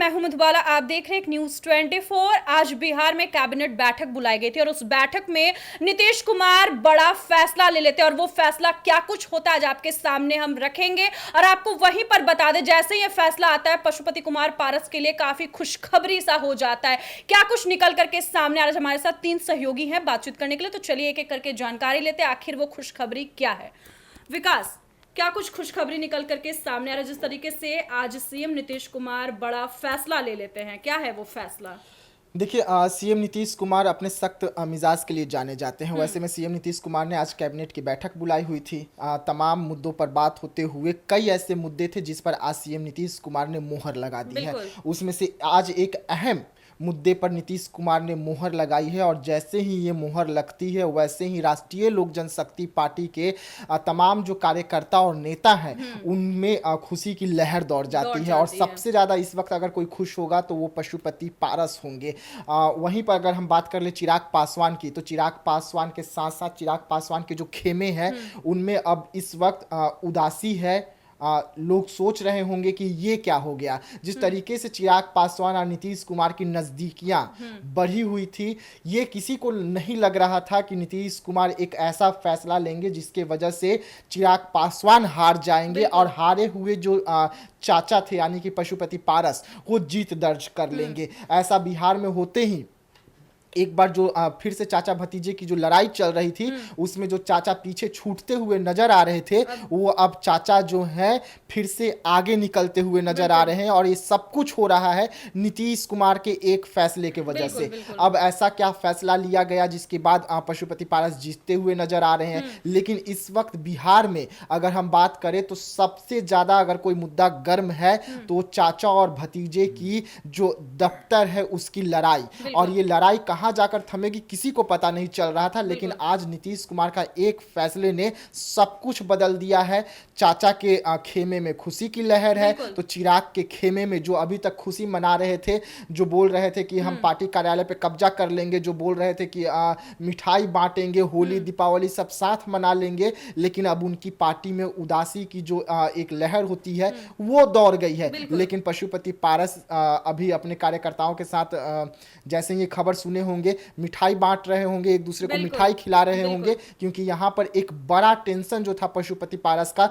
मैं हूं मधुबाला। आप देख रहे हैं न्यूज़ 24। आज बिहार में कैबिनेट बैठक बुलाई गई थी और उस बैठक में नीतीश कुमार बड़ा फैसला ले लेते हैं और वो फैसला क्या कुछ होता है आज आपके सामने हम रखेंगे और आपको वहीं पर बता दें। जैसे ही ये फैसला आता है पशुपति कुमार पारस के लिए काफी खुशखबरी सा हो जाता है। क्या कुछ निकल करके सामने आज हमारे साथ 3 सहयोगी हैं बातचीत करने के लिए, तो चलिए एक एक करके जानकारी लेते हैं आखिर वो खुशखबरी क्या है। विकास, क्या कुछ खुशखबरी निकल करके सामने आ रहा है? जिस तरीके से आज सीएम नीतीश कुमार बड़ा फैसला ले लेते हैं, क्या है वो फैसला? देखिए, सीएम नीतीश कुमार अपने सख्त मिजाज के लिए जाने जाते हैं। वैसे में सीएम नीतीश कुमार ने आज कैबिनेट की बैठक बुलाई हुई थी। तमाम मुद्दों पर बात होते हुए कई ऐसे मुद्दे थे जिस पर आज सीएम नीतीश कुमार ने मोहर लगा दी है। उसमें से आज एक अहम मुद्दे पर नीतीश कुमार ने मोहर लगाई है और जैसे ही ये मोहर लगती है वैसे ही राष्ट्रीय लोक जनशक्ति पार्टी के तमाम जो कार्यकर्ता और नेता हैं उनमें खुशी की लहर दौड़ जाती है। और सबसे ज़्यादा इस वक्त अगर कोई खुश होगा तो वो पशुपति पारस होंगे। वहीं पर अगर हम बात कर ले चिराग पासवान की, तो चिराग पासवान के साथ साथ चिराग पासवान के जो खेमे हैं उनमें अब इस वक्त उदासी है। लोग सोच रहे होंगे कि ये क्या हो गया। जिस तरीके से चिराग पासवान और नीतीश कुमार की नज़दीकियां बढ़ी हुई थी, ये किसी को नहीं लग रहा था कि नीतीश कुमार एक ऐसा फैसला लेंगे जिसके वजह से चिराग पासवान हार जाएंगे और हारे हुए जो चाचा थे यानी कि पशुपति पारस वो जीत दर्ज कर लेंगे। ऐसा बिहार में होते ही एक बार जो फिर से चाचा भतीजे की जो लड़ाई चल रही थी उसमें जो चाचा पीछे छूटते हुए नजर आ रहे थे वो अब चाचा जो हैं फिर से आगे निकलते हुए नजर आ रहे हैं। और ये सब कुछ हो रहा है नीतीश कुमार के एक फैसले के वजह से। अब ऐसा क्या फैसला लिया गया जिसके बाद पशुपति पारस जीतते हुए नजर आ रहे हैं। लेकिन इस वक्त बिहार में अगर हम बात करें तो सबसे ज्यादा अगर कोई मुद्दा गर्म है तो चाचा और भतीजे की जो दफ्तर है उसकी लड़ाई। और ये लड़ाई कहाँ जाकर थमेगी किसी को पता नहीं चल रहा था, लेकिन आज नीतीश कुमार का एक फैसले ने सब कुछ बदल दिया है। चाचा के खेमे में खुशी की लहर है तो चिराग के खेमे में जो अभी तक खुशी मना रहे थे, जो बोल रहे थे कि हम पार्टी कार्यालय पे कब्जा कर लेंगे, जो बोल रहे थे कि मिठाई बांटेंगे, होली दीपावली सब साथ मना लेंगे, लेकिन अब उनकी पार्टी में उदासी की जो एक लहर होती है वो दौड़ गई है। लेकिन पशुपति पारस अभी अपने कार्यकर्ताओं के साथ जैसे ये खबर सुने होंगे मिठाई बांट रहे होंगे, एक दूसरे को मिठाई खिला रहे होंगे, क्योंकि यहाँ पर एक बड़ा टेंशन जो था पशुपति पारस का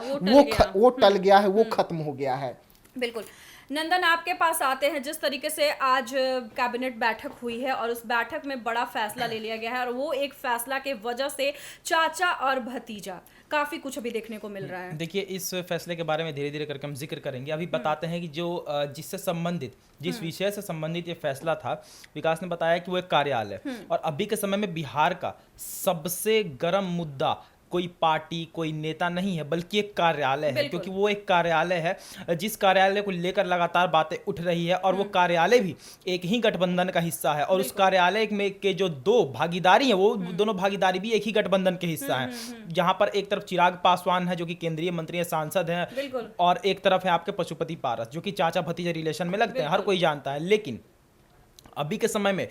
वो टल गया है, वो खत्म हो गया है। बिल्कुल। नंदन, आपके पास आते हैं। जिस तरीके से आज कैबिनेट बैठक हुई है और उस बैठक में बड़ा फैसला ले लिया गया है और वो एक फैसला के वजह से चाचा और भतीजा काफी कुछ अभी देखने को मिल रहा है। देखिए, इस फैसले के बारे में धीरे धीरे करके हम जिक्र करेंगे। अभी बताते हैं कि जो जिससे संबंधित जिस विषय से संबंधित ये फैसला था, विकास ने बताया कि वो एक कार्यालय और अभी के समय में बिहार का सबसे गर्म मुद्दा कोई पार्टी कोई नेता नहीं है बल्कि एक कार्यालय है, क्योंकि वो एक कार्यालय है जिस कार्यालय को लेकर लगातार बातें उठ रही है और वो कार्यालय भी एक ही गठबंधन का हिस्सा है और उस कार्यालय में के जो दो भागीदारी है वो दोनों भागीदारी भी एक ही गठबंधन के हिस्सा है। जहां पर एक तरफ चिराग पासवान है जो कि केंद्रीय मंत्री है, सांसद है, और एक तरफ है आपके पशुपति पारस जो कि चाचा भतीजे रिलेशन में लगते हैं, हर कोई जानता है। लेकिन अभी के समय में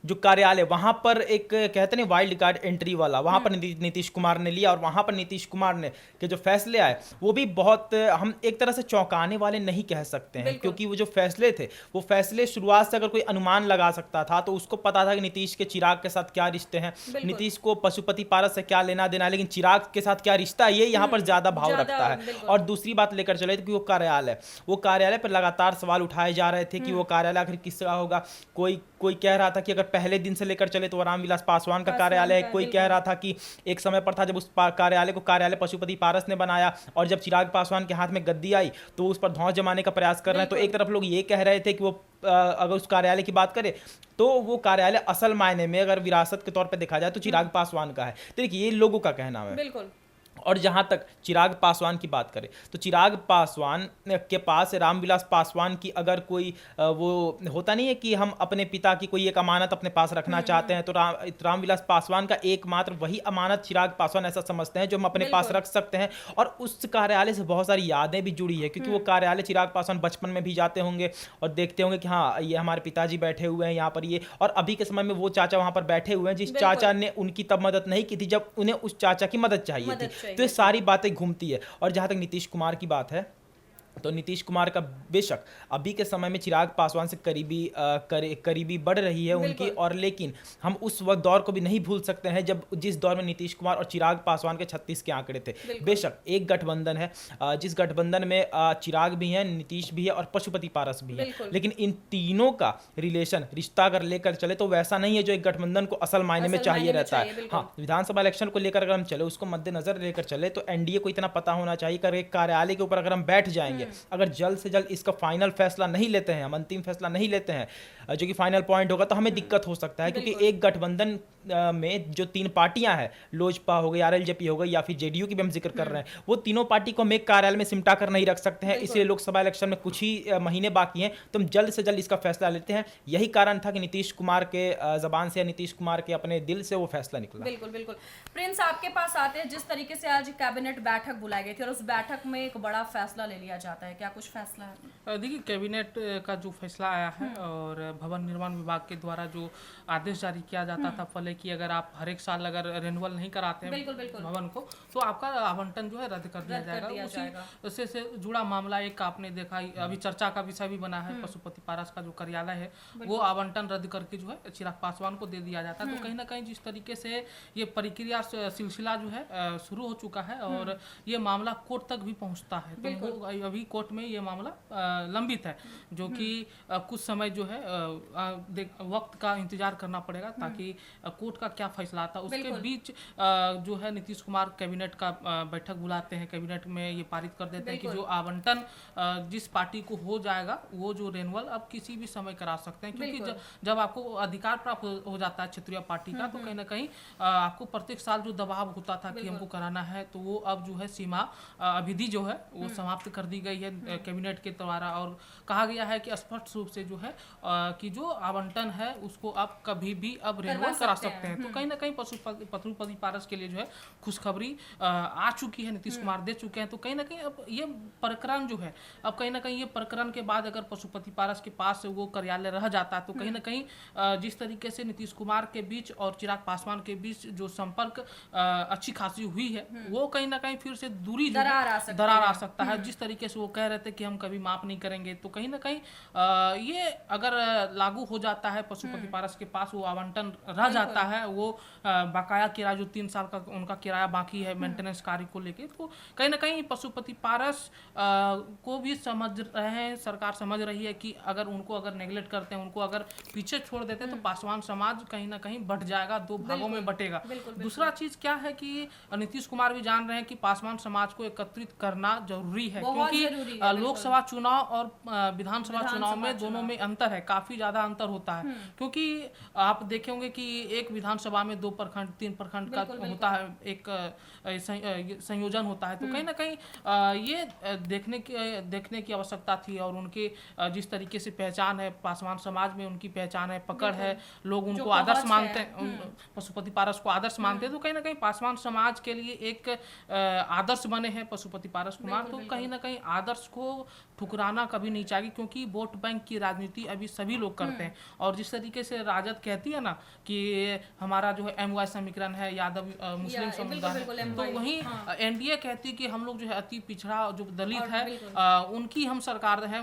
जो कार्यालय वहां पर एक कहते हैं वाइल्ड कार्ड एंट्री वाला, वहां पर नीतीश कुमार ने लिया और वहां पर नीतीश कुमार ने के जो फैसले आए वो भी बहुत हम एक तरह से चौंकाने वाले नहीं कह सकते हैं, क्योंकि वो जो फैसले थे वो फैसले शुरुआत से अगर कोई अनुमान लगा सकता था तो उसको पता था कि नीतीश के चिराग के साथ क्या रिश्ते हैं, नीतीश को पशुपति पारस से क्या लेना देना है, लेकिन चिराग के साथ क्या रिश्ता है ये यहाँ पर ज्यादा भाव रखता है। और दूसरी बात लेकर चले कि वो कार्यालय पर लगातार सवाल उठाए जा रहे थे कि वो कार्यालय आखिर किसका होगा। कोई कह रहा था कि अगर पहले दिन से लेकर चले तो रामविलास पासवान का कार्यालय है, कोई कह रहा था कि एक समय पर था जब उस कार्यालय को कार्यालय पशुपति पारस ने बनाया और जब चिराग पासवान के हाथ में गद्दी आई तो उस पर धौंस जमाने का प्रयास कर रहे हैं। तो एक तरफ लोग ये कह रहे थे कि वो अगर उस कार्यालय की बात करें तो वो कार्यालय असल मायने में अगर विरासत के तौर पर देखा जाए तो चिराग पासवान का है। तो देखिए ये लोगों का कहना है। बिल्कुल। और जहां तक चिराग पासवान की बात करें तो चिराग पासवान के पास रामविलास पासवान की अगर कोई वो होता नहीं है कि हम अपने पिता की कोई एक अमानत अपने पास रखना चाहते हैं तो रामविलास पासवान का एकमात्र वही अमानत चिराग पासवान ऐसा समझते हैं जो हम अपने पास रख सकते हैं। और उस कार्यालय से बहुत सारी यादें भी जुड़ी है, क्योंकि वो कार्यालय चिराग पासवान बचपन में भी जाते होंगे और देखते होंगे कि हाँ ये हमारे पिताजी बैठे हुए हैं यहाँ पर ये, और अभी के समय में वो चाचा वहां पर बैठे हुए हैं जिस चाचा ने उनकी तब मदद नहीं की थी जब उन्हें उस चाचा की मदद चाहिए थी। तो ये सारी बातें घूमती है। और जहां तक नीतीश कुमार की बात है तो नीतीश कुमार का बेशक अभी के समय में चिराग पासवान से करीबी बढ़ रही है उनकी, और लेकिन हम उस वक्त दौर को भी नहीं भूल सकते हैं जब जिस दौर में नीतीश कुमार और चिराग पासवान के 36 के आंकड़े थे। बेशक एक गठबंधन है, जिस गठबंधन में चिराग भी हैं, नीतीश भी है और पशुपति पारस भी है, लेकिन इन तीनों का रिश्ता अगर लेकर चले तो वैसा नहीं है जो एक गठबंधन को असल मायने में चाहिए रहता है। हाँ, विधानसभा इलेक्शन को लेकर अगर हम चले, उसको मद्देनजर लेकर चले, तो एनडीए को इतना पता होना चाहिए कि एक कार्यालय के ऊपर अगर हम बैठ जाएंगे, अगर जल्द से जल्द इसका फाइनल फैसला नहीं लेते हैं, हम अंतिम फैसला नहीं लेते हैं जो कि फाइनल पॉइंट होगा, तो हमें दिक्कत हो सकता है। क्योंकि एक गठबंधन में जो 3 पार्टियां हैं, लोजपा हो गई, आरएलजेपी हो गई या फिर जेडीयू की भी हम जिक्र कर रहे हैं, वो तीनों पार्टी को हम एक कार्यालय में सिमटा कर नहीं रख सकते हैं। इसलिए लोकसभा इलेक्शन में कुछ ही महीने बाकी हैं, तो हम जल्द से जल्द इसका फैसला लेते हैं। यही कारण था कि नीतीश कुमार के जबान से या नीतीश कुमार के अपने दिल से वो फैसला निकला। बिल्कुल बिल्कुल। प्रिंस, आपके पास आते हैं, जिस तरीके से आज कैबिनेट बैठक बुलाई गई थी और उस बैठक में एक बड़ा फैसला ले लिया जाता है, क्या कुछ फैसला है? देखिए, कैबिनेट का जो फैसला आया है और भवन निर्माण विभाग के द्वारा जो आदेश जारी किया जाता था पहले कि अगर आप हर एक साल अगर रिन्यूअल नहीं कराते हैं भवन को, तो आपका आवंटन जो है रद्द कर दिया जाएगा। उसी से जुड़ा मामला एक आपने देखा, अभी चर्चा का विषय भी बना है, पशुपति पारस का जो कार्यालय है वो आवंटन रद्द करके जो है चिराग पासवान को दे दिया जाता है। तो कहीं ना कहीं जिस तरीके से ये प्रक्रिया सिलसिला जो है शुरू हो चुका है और ये मामला कोर्ट तक भी पहुंचता है, तो वो अभी कोर्ट में ये मामला लंबित है, जो कि कुछ समय जो है वक्त का इंतजार करना पड़ेगा ताकि कोर्ट का क्या फैसला आता है। उसके बीच जो है नीतीश कुमार कैबिनेट का बैठक बुलाते हैं, कैबिनेट में ये पारित कर देते हैं कि जो आवंटन जिस पार्टी को हो जाएगा वो जो रेनुअल अब किसी भी समय करा सकते हैं, क्योंकि जब आपको अधिकार प्राप्त हो जाता है क्षेत्रीय पार्टी का, तो कहीं ना कहीं आपको प्रत्येक साल जो दबाव होता था कि हमको कराना है, तो वो अब जो है सीमा अवधि जो है वो समाप्त कर दी गई है कैबिनेट के द्वारा। और कहा गया है कि स्पष्ट रूप से जो है कि जो आवंटन है उसको आप कभी भी अब रिन्यूअल करा सकते हैं। तो कहीं ना कहीं पशुपति पारस के लिए जो है खुशखबरी आ चुकी है, नीतीश कुमार दे चुके हैं। तो कहीं ना कहीं अब ये प्रकरण जो है, अब कहीं ना कहीं ये प्रकरण के बाद अगर पशुपति पारस के पास वो कार्यालय रह जाता है, तो कहीं ना कहीं जिस तरीके से नीतीश कुमार के बीच और चिराग पासवान के बीच जो संपर्क अच्छी खासी हुई है, वो कहीं ना कहीं फिर से दूरी दरार आ सकता है। जिस तरीके से वो कह रहे थे कि हम कभी माफ नहीं करेंगे, तो कहीं ना कहीं ये अगर लागू हो जाता है, पशुपति पारस के पास वो आवंटन रह जाता है, वो बकाया किराया जो 3 साल का उनका किराया बाकी है मेंटेनेंस कार्य को लेके, तो कहीं ना कहीं पशुपति पारस को भी समझ रहे हैं, सरकार समझ रही है कि अगर उनको अगर नेग्लेक्ट करते हैं, उनको अगर पीछे छोड़ देते हैं, तो पासवान समाज कहीं ना कहीं बट जाएगा, 2 भागों में बटेगा। दूसरा चीज क्या है कि नीतीश कुमार भी जान रहे हैं कि पासवान समाज को एकत्रित करना जरूरी है, क्योंकि लोकसभा चुनाव और विधानसभा चुनाव में दोनों में अंतर है, काफी ज्यादा अंतर होता है। क्योंकि आप देखेंगे कि एक विधानसभा में 2 प्रखंड 3 प्रखंड का होता है, एक संयोजन होता है। तो कहीं ना कहीं ये देखने की आवश्यकता थी। और उनके जिस तरीके से पहचान है, पासवान समाज में उनकी पहचान है, पकड़ है, लोग उनको आदर्श मानते हैं, पशुपति पारस को आदर्श मानते हैं। तो कहीं ना कहीं पासवान समाज के लिए एक आदर्श बने हैं पशुपति पारस कुमार। तो कहीं ना कहीं आदर्श को ठुकराना कभी नहीं चाहिए, क्योंकि वोट बैंक की राजनीति अभी सभी लोग करते हैं। और जिस तरीके से राजद कहती है ना कि हमारा जो है MY समीकरण है, यादव मुस्लिम समुदाय है, तो वहीं एनडीए कहती कि हम लोग जो है अति पिछड़ा जो दलित है, उनकी हम सरकार है,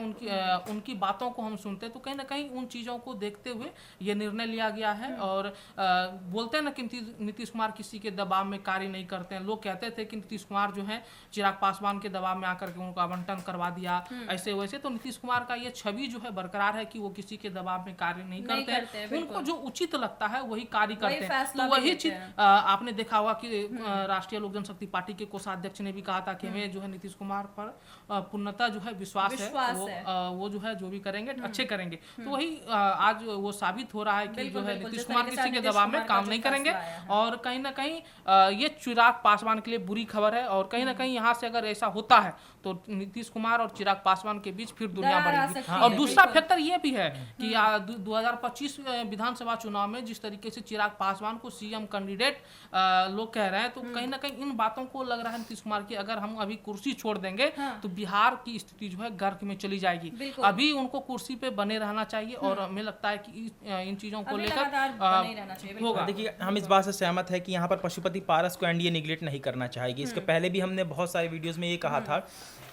उनकी बातों को हम सुनते हैं। तो कहीं ना कहीं उन चीज़ों को देखते हुए ये निर्णय लिया गया है। और बोलते हैं ना कि नीतीश कुमार किसी के दबाव में कार्य नहीं करते हैं। लोग कहते थे कि नीतीश कुमार जो है चिराग पासवान के दबाव में आकर के उनको आवंटन करवा दिया, ऐसे वैसे। तो नीतीश कुमार का ये छवि जो है बरकरार है कि वो किसी के दबाव में कार्य नहीं करते हैं। उनको जो उचित लगता है वही कार्य करते हैं। तो वही चीज आपने देखा होगा कि राष्ट्रीय लोक जनशक्ति पार्टी के कोषाध्यक्ष ने भी कहा था कि हमें जो है नीतीश कुमार पर पूर्णतः जो है विश्वास है, वो जो है जो भी करेंगे अच्छे करेंगे। तो वही आज वो साबित हो रहा है कि जो है नीतीश कुमार किसी के दबाव में काम नहीं करेंगे। और कहीं ना कहीं ये चिराग पासवान के लिए बुरी खबर है। और कहीं ना कहीं यहाँ से अगर ऐसा होता है तो नीतीश कुमार और चिराग पासवान के बीच फिर दुनिया बढ़ेगी। और दूसरा फैक्टर ये भी है कि 2025 विधानसभा चुनाव में जिस तरीके से चिराग पासवान को सीएम कैंडिडेट लोग कह रहे हैं, तो कहीं ना कहीं इन बातों को लग रहा है नीतीश कुमार की अगर हम अभी कुर्सी छोड़ देंगे तो बिहार की स्थिति जो है गर्क में चली जाएगी। अभी उनको कुर्सी पे बने रहना चाहिए और हमें लगता है कि इन चीजों को लेकर होगा। देखिए, हम इस बात से सहमत है कि यहाँ पर पशुपति पारस को एनडीए निगलेक्ट नहीं करना चाहेगी। इसके पहले भी हमने बहुत सारे वीडियोस में ये कहा था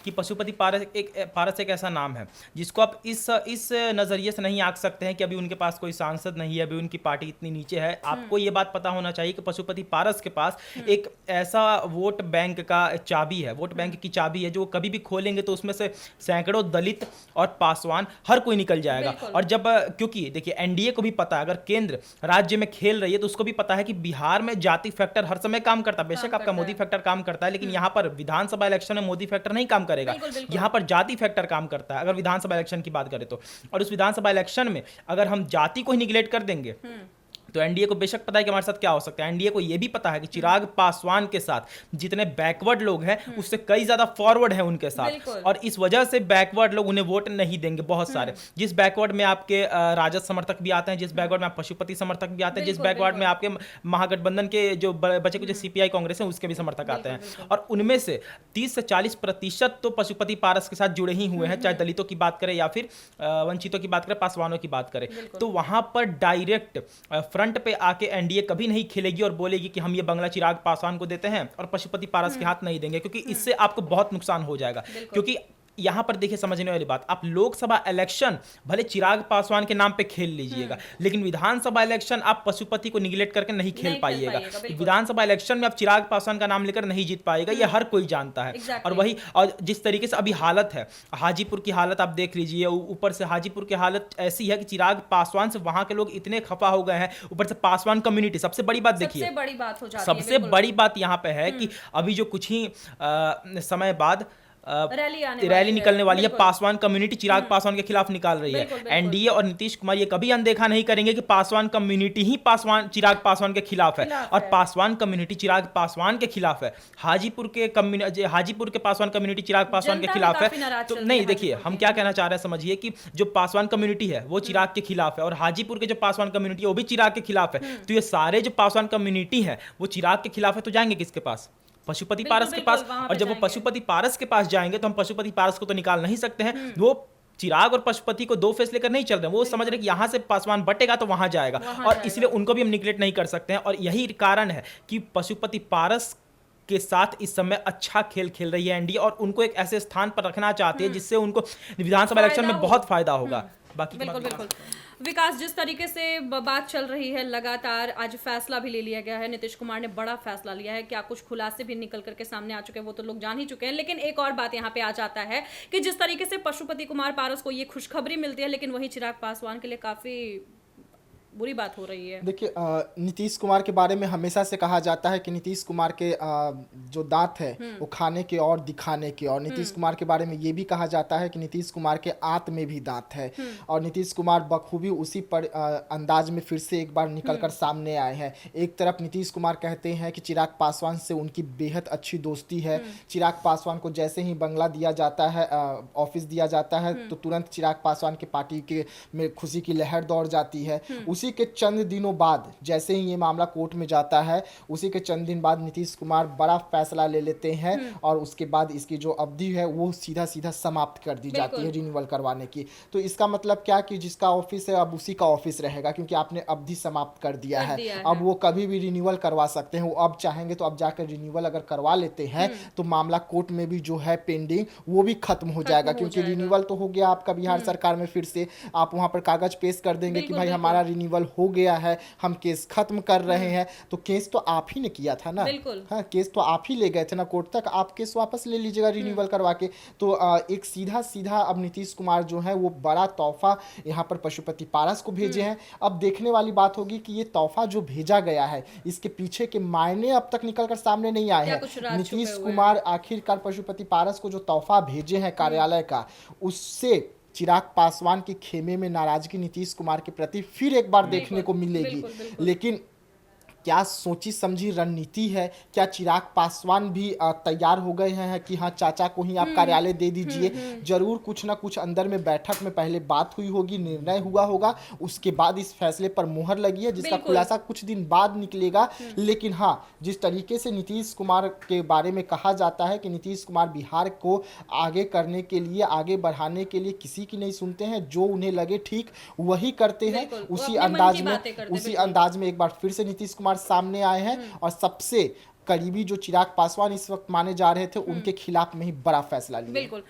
कि पशुपति पारस एक ऐसा नाम है जिसको आप इस नज़रिए से नहीं आंक सकते हैं कि अभी उनके पास कोई सांसद नहीं है, अभी उनकी पार्टी इतनी नीचे है। आपको ये बात पता होना चाहिए कि पशुपति पारस के पास एक ऐसा वोट बैंक का चाबी है, वोट बैंक की चाबी है जो कभी भी खोलेंगे तो उसमें से सैकड़ों दलित और पासवान हर कोई निकल जाएगा। और जब क्योंकि देखिए एनडीए को भी पता है अगर केंद्र राज्य में खेल रही है तो उसको भी पता है कि बिहार में जाति फैक्टर हर समय काम करता है। बेशक आपका मोदी फैक्टर काम करता है, लेकिन यहाँ पर विधानसभा इलेक्शन में मोदी फैक्टर नहीं काम करेगा, यहाँ पर जाति फैक्टर काम करता है अगर विधानसभा इलेक्शन की बात करें तो। और उस विधानसभा इलेक्शन में अगर हम जाति को ही निगलेक्ट कर देंगे तो एनडीए को बेशक पता है कि हमारे साथ क्या हो सकता है। एनडीए को यह भी पता है कि चिराग पासवान के साथ जितने बैकवर्ड लोग हैं उससे कई ज्यादा फॉरवर्ड है उनके साथ, और इस वजह से बैकवर्ड लोग उन्हें वोट नहीं देंगे बहुत सारे। जिस बैकवर्ड में आपके राजद समर्थक भी आते हैं, जिस बैकवर्ड में आप पशुपति समर्थक भी आते हैं, जिस बैकवर्ड में आपके महागठबंधन के जो बचे कुछ सीपीआई कांग्रेस है उसके भी समर्थक आते हैं, और उनमें से 30 से 40% तो पशुपति पारस के साथ जुड़े ही हुए हैं, चाहे दलितों की बात करें या फिर वंचितों की बात करें, पासवानों की बात करें। तो वहां पर डायरेक्ट फ्रंट पे आके एनडीए कभी नहीं खेलेगी और बोलेगी कि हम ये बंगला चिराग पासवान को देते हैं और पशुपति पारस के हाथ नहीं देंगे, क्योंकि इससे आपको बहुत नुकसान हो जाएगा। क्योंकि यहां पर देखिए समझने वाली बात, आप लोकसभा इलेक्शन भले चिराग पासवान के नाम पे खेल लीजिएगा, लेकिन विधानसभा इलेक्शन आप पशुपति को निगलेक्ट करके नहीं खेल पाइएगा। विधानसभा इलेक्शन में आप चिराग पासवान का नाम लेकर नहीं जीत पाएगा, ये हर कोई जानता है। और वही, और जिस तरीके से अभी हालत है, हाजीपुर की हालत आप देख लीजिए, ऊपर से हाजीपुर की हालत ऐसी है कि चिराग पासवान से वहां के लोग इतने खफा हो गए हैं, ऊपर से पासवान कम्युनिटी। सबसे बड़ी बात देखिए, सबसे बड़ी बात यहाँ पे है कि अभी जो कुछ ही समय बाद रैली निकलने वाली है, पासवान कम्युनिटी चिराग पासवान के खिलाफ निकाल रही है। एनडीए और नीतीश कुमार ये कभी अनदेखा नहीं करेंगे कि पासवान कम्युनिटी ही चिराग पासवान के खिलाफ है, और पासवान कम्युनिटी चिराग पासवान के खिलाफ है। हाजीपुर के पासवान कम्युनिटी चिराग पासवान के खिलाफ है। तो नहीं, देखिए हम क्या कहना चाह रहे हैं, समझिए कि जो पासवान कम्युनिटी है वो चिराग के खिलाफ है, और हाजीपुर के जो पासवान कम्युनिटी है वो भी चिराग के खिलाफ है। तो ये सारे जो पासवान कम्युनिटी है वो चिराग के खिलाफ है, तो जाएंगे किसके पास? पशुपति पारस के पास। और जब वो पशुपति पारस के पास जाएंगे तो हम पशुपति पारस को तो निकाल नहीं सकते हैं। वो चिराग और पशुपति को दो फेस लेकर नहीं चल रहे हैं, वो समझ रहे कि यहां से पासवान बटेगा तो वहां जाएगा, और इसलिए उनको भी हम निगलेक्ट नहीं कर सकते हैं। और यही कारण है कि पशुपति पारस के साथ इस समय अच्छा खेल खेल रही है एनडीए, और उनको एक ऐसे स्थान पर रखना चाहती है जिससे उनको विधानसभा इलेक्शन में बहुत फायदा होगा। बाकी बिल्कुल विकास, जिस तरीके से बात चल रही है लगातार, आज फैसला भी ले लिया गया है, नीतीश कुमार ने बड़ा फैसला लिया है, क्या कुछ खुलासे भी निकल करके सामने आ चुके हैं वो तो लोग जान ही चुके हैं। लेकिन एक और बात यहाँ पे आ जाता है कि जिस तरीके से पशुपति कुमार पारस को ये खुशखबरी मिलती है, लेकिन वही चिराग पासवान के लिए काफी बुरी बात हो रही है। देखिए, नीतीश कुमार के बारे में हमेशा से कहा जाता है कि नीतीश कुमार के जो दांत है वो खाने के और दिखाने के, और नीतीश कुमार के बारे में ये भी कहा जाता है कि नीतीश कुमार के आंत में भी दांत है, और नीतीश कुमार बखूबी उसी पर अंदाज में फिर से एक बार निकलकर सामने आए हैं। एक तरफ नीतीश कुमार कहते हैं कि चिराग पासवान से उनकी बेहद अच्छी दोस्ती है, चिराग पासवान को जैसे ही बंगला दिया जाता है, ऑफिस दिया जाता है, तो तुरंत चिराग पासवान की पार्टी के में खुशी की लहर दौड़ जाती है। उसी के चंद दिनों बाद, जैसे ही ये मामला कोर्ट में जाता है, उसी के चंद दिन बाद नीतीश कुमार बड़ा फैसला ले लेते हैं, और उसके बाद इसकी जो अवधि है वो सीधा सीधा समाप्त कर दी जाती है रिन्यूअल करवाने की। तो इसका मतलब क्या कि जिसका ऑफिस है अब उसी का ऑफिस रहेगा, क्योंकि आपने अवधि समाप्त कर दिया है। अब वो कभी भी रिन्यूअल करवा सकते हैं, वो अब चाहेंगे तो अब जाकर रिन्यूअल अगर करवा लेते हैं तो मामला कोर्ट में भी जो है पेंडिंग वो भी खत्म हो जाएगा, क्योंकि रिन्यूअल तो हो गया आपका बिहार सरकार में। फिर से आप वहां पर कागज पेश कर देंगे कि भाई हमारा रिन्यूअल हो गया है, हम केस खत्म कर रहे हैं। तो केस तो आप ही ने किया था ना, हाँ, केस तो आप ही ले गए थे ना कोर्ट तक, आप केस वापस ले लीजिएगा रिन्यूअल करवा के। तो एक सीधा सीधा अब नीतीश कुमार जो है वो बड़ा तोहफा यहाँ पर पशुपति पारस को भेजे हैं। अब देखने वाली बात होगी कि ये तोहफा जो भेजा गया है इसके पीछे के मायने अब तक निकल कर सामने नहीं आए हैं। नीतीश कुमार आखिरकार पशुपति पारस को जो तोहफा भेजे हैं कार्यालय का, उससे चिराग पासवान के खेमे में नाराजगी नीतीश कुमार के प्रति फिर एक बार देखने को मिलेगी। लेकिन क्या सोची समझी रणनीति है? क्या चिराग पासवान भी तैयार हो गए हैं कि हाँ चाचा को ही आप कार्यालय दे दीजिए? जरूर कुछ ना कुछ अंदर में बैठक में पहले बात हुई होगी, निर्णय हुआ होगा, उसके बाद इस फैसले पर मोहर लगी है, जिसका खुलासा कुछ दिन बाद निकलेगा। लेकिन हाँ, जिस तरीके से नीतीश कुमार के बारे में कहा जाता है कि नीतीश कुमार बिहार को आगे करने के लिए, आगे बढ़ाने के लिए किसी की नहीं सुनते हैं, जो उन्हें लगे ठीक वही करते हैं। उसी अंदाज में एक बार फिर से नीतीश कुमार सामने आए हैं और सबसे करीबी जो चिराग पासवान इस वक्त माने जा रहे थे, उनके खिलाफ में ही बड़ा फैसला लिया। बिल्कुल।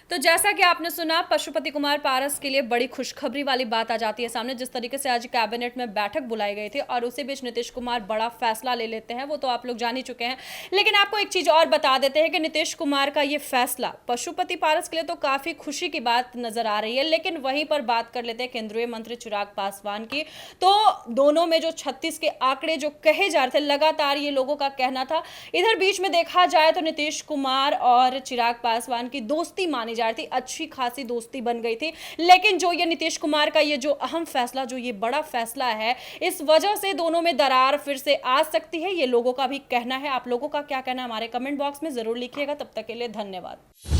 तो जैसा कि आपने सुना, पशुपति कुमार पारस के लिए बड़ी खुशखबरी वाली बात आ जाती है सामने। जिस तरीके से आज कैबिनेट में बैठक बुलाई गई थी और उसी बीच नीतीश कुमार बड़ा फैसला ले लेते हैं, वो तो आप लोग जान ही चुके हैं। लेकिन आपको एक चीज और बता देते हैं कि नीतीश कुमार का ये फैसला पशुपति पारस के लिए तो काफी खुशी की बात नजर आ रही है। लेकिन वहीं पर बात कर लेते हैं केंद्रीय मंत्री चिराग पासवान की। तो दोनों में जो 36 के आंकड़े जो कहे जा रहे थे, लगातार ये लोगों का कहना था। इधर बीच में देखा जाए तो नीतीश कुमार और चिराग पासवान की दोस्ती मानी जा रही थी, अच्छी खासी दोस्ती बन गई थी। लेकिन जो ये नीतीश कुमार का ये जो अहम फैसला, जो ये बड़ा फैसला है, इस वजह से दोनों में दरार फिर से आ सकती है, ये लोगों का भी कहना है। आप लोगों का क्या कहना है हमारे कमेंट बॉक्स में जरूर लिखिएगा। तब तक के लिए धन्यवाद।